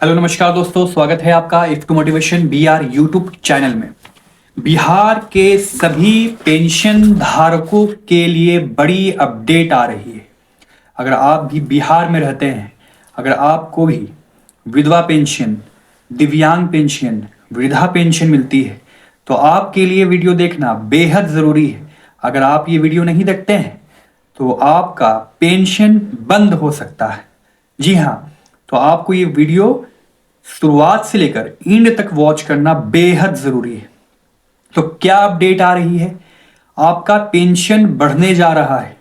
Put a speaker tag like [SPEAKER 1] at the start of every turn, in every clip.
[SPEAKER 1] Hello नमस्कार दोस्तों, स्वागत है आपका if two motivation BR YouTube channel में। बिहार के सभी पेंशन धारकों के लिए बड़ी अपडेट आ रही है। अगर आप भी बिहार में रहते हैं, अगर आपको भी विधवा पेंशन, दिव्यांग पेंशन, वृद्धा पेंशन मिलती है तो आपके लिए वीडियो देखना बेहद ज़रूरी है। अगर आप ये वीडियो नहीं देखते हैं तो आपका पेंशन बंद हो सकता है। जी हाँ, तो आपको ये वीडियो शुरुआत से लेकर एंड तक वॉच करना बेहद जरूरी है। तो क्या अपडेट आ रही है? आपका पेंशन बढ़ने जा रहा है।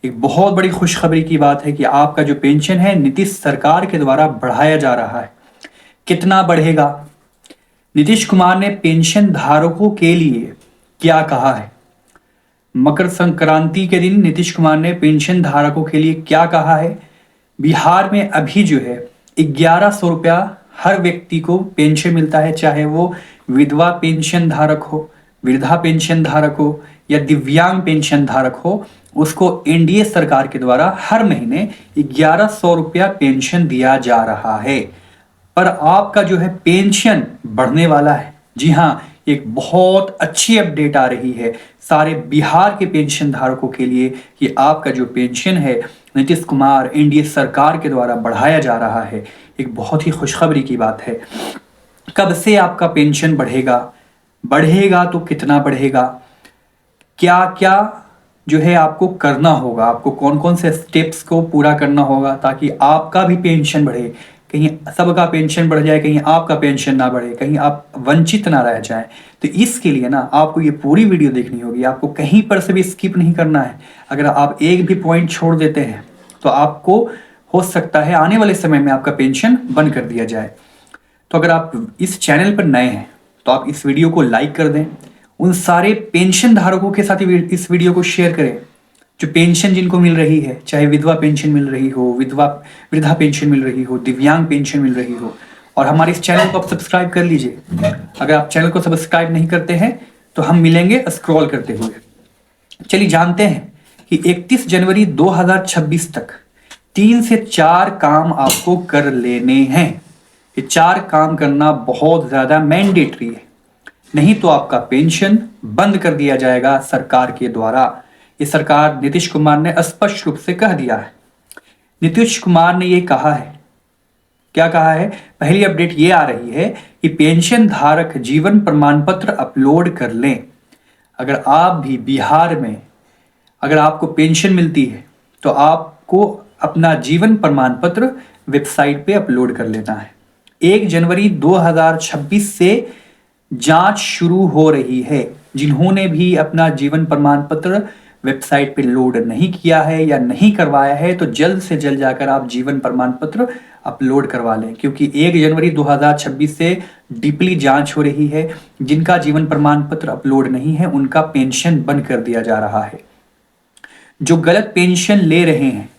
[SPEAKER 1] एक बहुत बड़ी खुशखबरी की बात है कि आपका जो पेंशन है नीतीश सरकार के द्वारा बढ़ाया जा रहा है। कितना बढ़ेगा? नीतीश कुमार ने पेंशन धारकों के लिए क्या कहा है? मकर संक्रांति के दिन नीतीश कुमार ने पेंशन धारकों के लिए क्या कहा है? बिहार में अभी जो है 1100 रुपया हर व्यक्ति को पेंशन मिलता है, चाहे वो विधवा पेंशन धारक हो, वृद्धा पेंशन धारक हो या दिव्यांग पेंशन धारक हो। उसको एनडीए सरकार के द्वारा हर महीने 1100 रुपया पेंशन दिया जा रहा है। पर आपका जो है पेंशन बढ़ने वाला है। जी हाँ, एक बहुत अच्छी अपडेट आ रही है सारे बिहार के पेंशन धारकों के लिए कि आपका जो पेंशन है नीतीश कुमार एनडीए सरकार के द्वारा बढ़ाया जा रहा है। एक बहुत ही खुशखबरी की बात है। कब से आपका पेंशन बढ़ेगा? बढ़ेगा तो कितना बढ़ेगा? क्या क्या जो है आपको करना होगा? आपको कौन कौन से स्टेप्स को पूरा करना होगा ताकि आपका भी पेंशन बढ़े? कहीं सबका पेंशन बढ़ जाए, कहीं आपका पेंशन ना बढ़े, कहीं आप वंचित ना रह जाएं। तो इसके लिए ना आपको ये पूरी वीडियो देखनी होगी। आपको कहीं पर से भी स्किप नहीं करना है। अगर आप एक भी पॉइंट छोड़ देते हैं तो आपको हो सकता है आने वाले समय में आपका पेंशन बंद कर दिया जाए। तो अगर आप इस चैनल पर नए हैं तो आप इस वीडियो को लाइक कर दें। उन सारे पेंशन धारकों के साथ इस वीडियो को शेयर करें जो पेंशन जिनको मिल रही है, चाहे विधवा पेंशन मिल रही हो, वृद्धा पेंशन मिल रही हो, दिव्यांग पेंशन मिल रही हो। और हमारे इस चैनल को आप सब्सक्राइब कर लीजिए। अगर आप चैनल को सब्सक्राइब नहीं करते हैं तो हम मिलेंगे स्क्रॉल करते हुए। चलिए जानते हैं कि 31 जनवरी 2026 तक 3 से 4 काम आपको कर लेने हैं। ये 4 काम करना बहुत ज्यादा मैंडेटरी है, नहीं तो आपका पेंशन बंद कर दिया जाएगा सरकार के द्वारा। ये सरकार नीतीश कुमार ने स्पष्ट रूप से कह दिया है। नीतीश कुमार ने ये कहा है, क्या कहा है? पहली अपडेट ये आ रही है कि पेंशन धारक जीवन प्रमाण पत्र अपलोड कर लें। अगर आप भी बिहार में अगर आपको पेंशन मिलती है तो आपको अपना जीवन प्रमाण पत्र वेबसाइट पे अपलोड कर लेना है। 1 जनवरी 2026 से जांच शुरू हो रही है। जिन्होंने भी अपना जीवन प्रमाण पत्र वेबसाइट पे लोड नहीं किया है या नहीं करवाया है तो जल्द से जल्द जाकर आप जीवन प्रमाण पत्र अपलोड करवा लें, क्योंकि 1 जनवरी 2026 से डीपली जांच हो रही है। जिनका जीवन प्रमाण पत्र अपलोड नहीं है उनका पेंशन बंद कर दिया जा रहा है। जो गलत पेंशन ले रहे हैं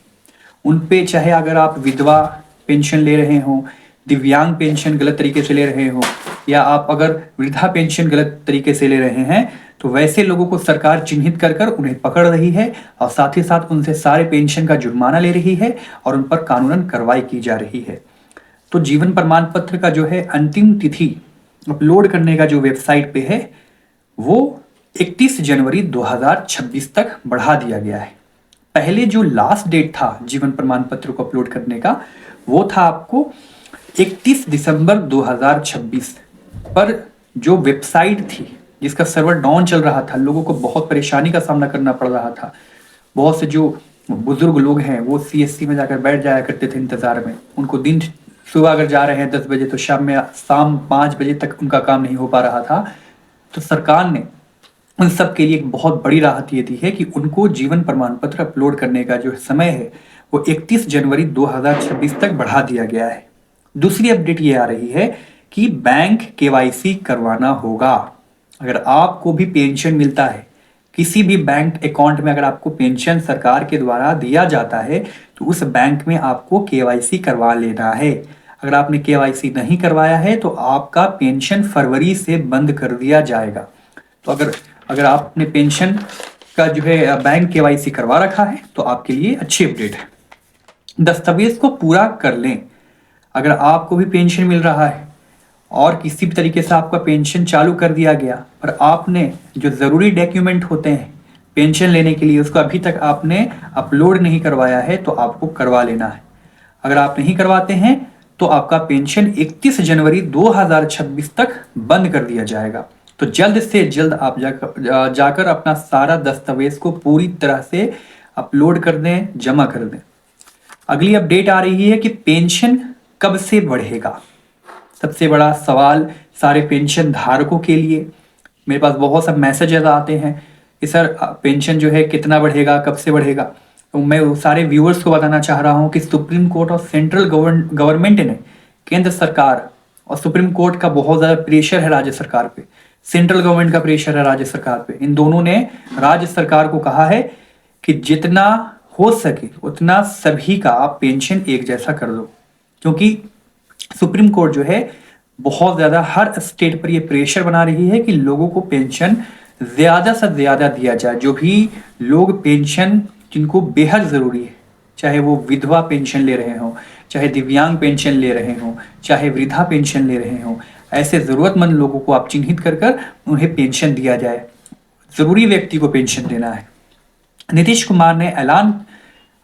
[SPEAKER 1] उन पे, चाहे अगर आप विधवा पेंशन ले रहे हो, दिव्यांग पेंशन गलत तरीके से ले रहे हो या आप अगर वृद्धा पेंशन गलत तरीके से ले रहे हैं, तो वैसे लोगों को सरकार चिन्हित कर कर उन्हें पकड़ रही है और साथ ही साथ उनसे सारे पेंशन का जुर्माना ले रही है और उन पर कानूनन कार्रवाई की जा रही है। तो जीवन प्रमाण पत्र का जो है अंतिम तिथि अपलोड करने का जो वेबसाइट पे है वो 31 जनवरी 2026 तक बढ़ा दिया गया है। पहले जो लास्ट डेट था जीवन प्रमाण पत्र को अपलोड करने का वो था आपको 31 दिसंबर 2026। पर जो वेबसाइट थी जिसका सर्वर डाउन चल रहा था, लोगों को बहुत परेशानी का सामना करना पड़ रहा था। बहुत से जो बुजुर्ग लोग हैं वो सीएससी में जाकर बैठ जाया करते थे इंतजार में। उनको दिन सुबह अगर जा रहे हैं 10 बजे तो शाम 5 बजे तक उनका काम नहीं हो पा रहा था। तो सरकार ने उन सब के लिए एक बहुत बड़ी राहत ये दी है कि उनको जीवन प्रमाण पत्र अपलोड करने का जो समय है वो 31 जनवरी 2026 तक बढ़ा दिया गया है। दूसरी अपडेट ये आ रही है कि बैंक केवाईसी करवाना होगा। अगर आपको भी पेंशन मिलता है, किसी भी बैंक अकाउंट में अगर आपको पेंशन सरकार के द्वारा दिया जाता है तो उस बैंक में आपको केवाईसी करवा लेना है। अगर आपने केवाईसी नहीं करवाया है तो आपका पेंशन फरवरी से बंद कर दिया जाएगा। तो अगर आपने पेंशन का जो है बैंक केवाईसी करवा रखा है तो आपके लिए अच्छी अपडेट है। दस्तावेज को पूरा कर लें। अगर आपको भी पेंशन मिल रहा है और किसी भी तरीके से आपका पेंशन चालू कर दिया गया पर आपने जो ज़रूरी डॉक्यूमेंट होते हैं पेंशन लेने के लिए उसको अभी तक आपने अपलोड नहीं करवाया है तो आपको करवा लेना है। अगर आप नहीं करवाते हैं तो आपका पेंशन 31 जनवरी 2026 तक बंद कर दिया जाएगा। तो जल्द से जल्द आप जाकर अपना सारा दस्तावेज को पूरी तरह से अपलोड कर दें, जमा कर दें। अगली अपडेट आ रही है कि पेंशन कब से बढ़ेगा। सबसे बड़ा सवाल सारे पेंशन धारकों के लिए। मेरे पास बहुत सब मैसेजेस आते हैं कि सर पेंशन जो है कितना बढ़ेगा, कब से बढ़ेगा। तो मैं सारे व्यूअर्स को बताना चाह रहा हूं कि सुप्रीम कोर्ट और सेंट्रल गवर्नमेंट ने, केंद्र सरकार और सुप्रीम कोर्ट का बहुत ज़्यादा प्रेशर है राज्य सरकार पे, सेंट्रल गवर्नमेंट का प्रेशर है राज्य सरकार पे। इन दोनों ने राज्य सरकार को कहा है कि जितना हो सके उतना सभी का आप पेंशन एक जैसा कर दो, क्योंकि सुप्रीम कोर्ट जो है बहुत ज़्यादा हर स्टेट पर ये प्रेशर बना रही है कि लोगों को पेंशन ज़्यादा से ज़्यादा दिया जाए। जो भी लोग पेंशन जिनको बेहद ज़रूरी है, चाहे वो विधवा पेंशन ले रहे हों, चाहे दिव्यांग पेंशन ले रहे हों, चाहे वृद्धा पेंशन ले रहे हों, ऐसे ज़रूरतमंद लोगों को आप चिन्हित कर कर उन्हें पेंशन दिया जाए। ज़रूरी व्यक्ति को पेंशन देना है। नीतीश कुमार ने ऐलान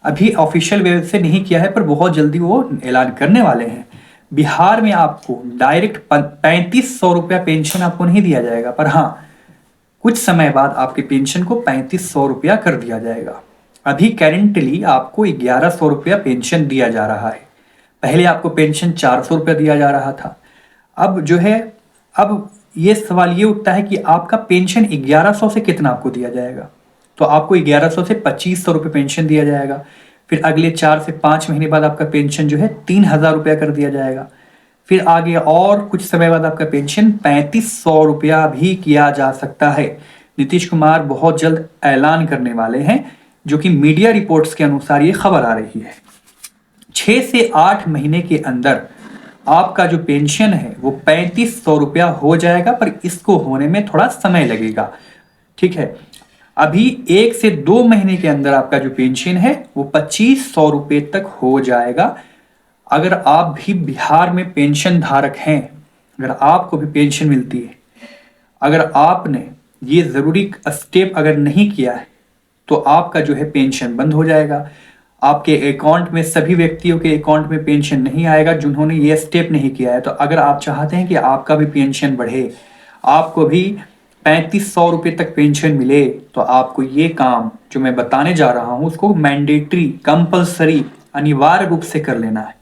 [SPEAKER 1] अभी ऑफिशियल वे से नहीं किया है पर बहुत जल्दी वो ऐलान करने वाले हैं। बिहार में आपको डायरेक्ट 3500 रुपया पेंशन आपको नहीं दिया जाएगा, पर हाँ कुछ समय बाद आपके पेंशन को 3500 रुपया कर दिया जाएगा। अभी करेंटली आपको 1100 रुपया पेंशन दिया जा रहा है। पहले आपको पेंशन 400 रुपया दिया जा रहा था। अब जो है, अब ये सवाल ये उठता है कि आपका पेंशन 1100 से कितना आपको दिया जाएगा। तो आपको 1100 से 2500 रुपये पेंशन दिया जाएगा। फिर अगले 4 से 5 महीने बाद आपका पेंशन जो है 3000 रुपया कर दिया जाएगा। फिर आगे और कुछ समय बाद आपका पेंशन 3500 रुपया भी किया जा सकता है। नीतीश कुमार बहुत जल्द ऐलान करने वाले हैं, जो कि मीडिया रिपोर्ट्स के अनुसार ये खबर आ रही है। 6 से 8 महीने के अंदर आपका जो पेंशन है वो 3500 रुपया हो जाएगा, पर इसको होने में थोड़ा समय लगेगा। ठीक है, अभी 1 से 2 महीने के अंदर आपका जो पेंशन है वो 2500 रुपये तक हो जाएगा। अगर आप भी बिहार में पेंशन धारक हैं, अगर आपको भी पेंशन मिलती है, अगर आपने ये ज़रूरी स्टेप अगर नहीं किया है तो आपका जो है पेंशन बंद हो जाएगा। आपके अकाउंट में, सभी व्यक्तियों के अकाउंट में पेंशन नहीं आएगा जिन्होंने ये स्टेप नहीं किया है। तो अगर आप चाहते हैं कि आपका भी पेंशन बढ़े, आपको भी 3500 रुपये तक पेंशन मिले, तो आपको ये काम जो मैं बताने जा रहा हूँ उसको मैंडेटरी, कंपलसरी, अनिवार्य रूप से कर लेना है।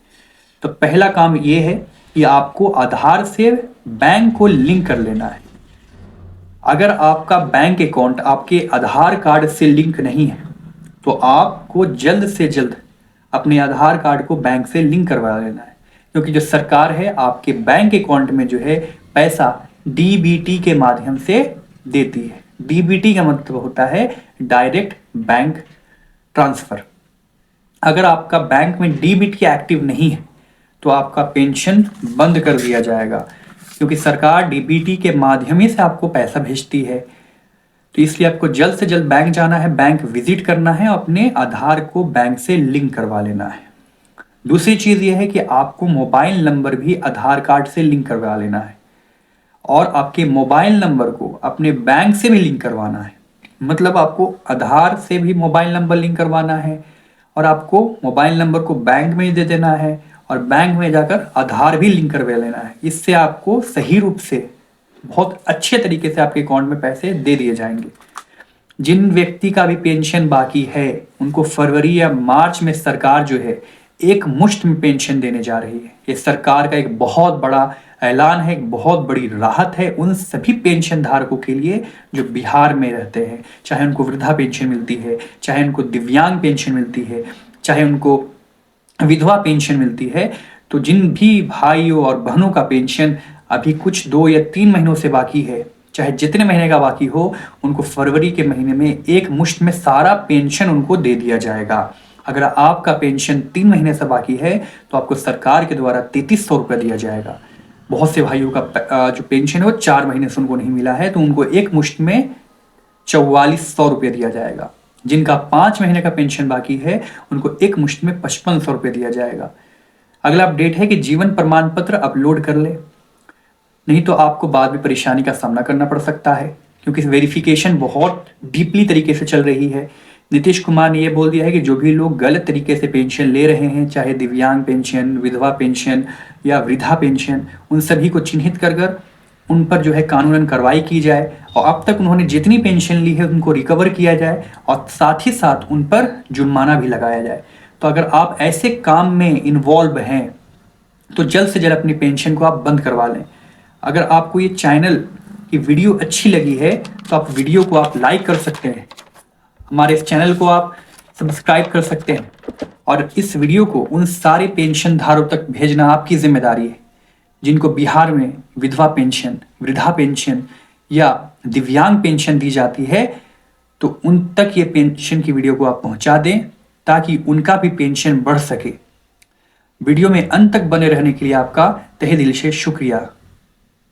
[SPEAKER 1] तो पहला काम ये है कि आपको आधार से बैंक को लिंक कर लेना है। अगर आपका बैंक अकाउंट आपके आधार कार्ड से लिंक नहीं है तो आपको जल्द से जल्द अपने आधार कार्ड को बैंक से लिंक करवा लेना है, क्योंकि जो सरकार है आपके बैंक अकाउंट में जो है पैसा डीबीटी के माध्यम से देती है। डीबीटी का मतलब होता है डायरेक्ट बैंक ट्रांसफर। अगर आपका बैंक में डीबीटी एक्टिव नहीं है तो आपका पेंशन बंद कर दिया जाएगा, क्योंकि सरकार डीबीटी के माध्यम ही से आपको पैसा भेजती है। तो इसलिए आपको जल्द से जल्द बैंक जाना है, बैंक विजिट करना है, अपने आधार को बैंक से लिंक करवा लेना है। दूसरी चीज़ ये है कि आपको मोबाइल नंबर भी आधार कार्ड से लिंक करवा लेना है, और आपके मोबाइल नंबर को अपने बैंक से भी लिंक करवाना है। मतलब आपको आधार से भी मोबाइल नंबर लिंक करवाना है और आपको मोबाइल नंबर को बैंक में दे देना है और बैंक में जाकर आधार भी लिंक करवा लेना है। इससे आपको सही रूप से बहुत अच्छे तरीके से आपके अकाउंट में पैसे दे दिए जाएंगे। जिन व्यक्ति का भी पेंशन बाकी है उनको फरवरी या मार्च में सरकार जो है एक मुश्त में पेंशन देने जा रही है। ये सरकार का एक बहुत बड़ा ऐलान है, एक बहुत बड़ी राहत है उन सभी पेंशन धारकों के लिए जो बिहार में रहते हैं, चाहे उनको वृद्धा पेंशन मिलती है, चाहे उनको दिव्यांग पेंशन मिलती है, चाहे उनको विधवा पेंशन मिलती है। तो जिन भी भाइयों और बहनों का पेंशन अभी कुछ 2 या 3 महीनों से बाकी है, चाहे जितने महीने का बाकी हो, उनको फरवरी के महीने में एक मुश्त में सारा पेंशन उनको दे दिया जाएगा। अगर आपका पेंशन 3 महीने से बाकी है तो आपको सरकार के द्वारा 3300 रुपये दिया जाएगा। बहुत से भाइयों का जो पेंशन है वो 4 महीने से उनको नहीं मिला है, तो उनको एक मुश्त में 4400 रुपये दिया जाएगा। जिनका 5 महीने का पेंशन बाकी है उनको एक मुश्त में 5500 रुपये दिया जाएगा। अगला अपडेट है कि जीवन प्रमाण पत्र अपलोड कर ले, नहीं तो आपको बाद में परेशानी का सामना करना पड़ सकता है, क्योंकि वेरिफिकेशन बहुत डीपली तरीके से चल रही है। नीतीश कुमार ने यह बोल दिया है कि जो भी लोग गलत तरीके से पेंशन ले रहे हैं, चाहे दिव्यांग पेंशन, विधवा पेंशन या वृद्धा पेंशन, उन सभी को चिन्हित कर उन पर जो है कानूनन कार्रवाई की जाए और अब तक उन्होंने जितनी पेंशन ली है उनको रिकवर किया जाए और साथ ही साथ उन पर जुर्माना भी लगाया जाए। तो अगर आप ऐसे काम में इन्वॉल्व हैं तो जल्द से जल्द अपनी पेंशन को आप बंद करवा लें। अगर आपको ये चैनल की वीडियो अच्छी लगी है तो आप वीडियो को आप लाइक कर सकते हैं, हमारे इस चैनल को आप सब्सक्राइब कर सकते हैं और इस वीडियो को उन सारे पेंशन धारकों तक भेजना आपकी जिम्मेदारी है जिनको बिहार में विधवा पेंशन, वृद्धा पेंशन या दिव्यांग पेंशन दी जाती है। तो उन तक ये पेंशन की वीडियो को आप पहुंचा दें ताकि उनका भी पेंशन बढ़ सके। वीडियो में अंत तक बने रहने के लिए आपका तहे दिल से शुक्रिया।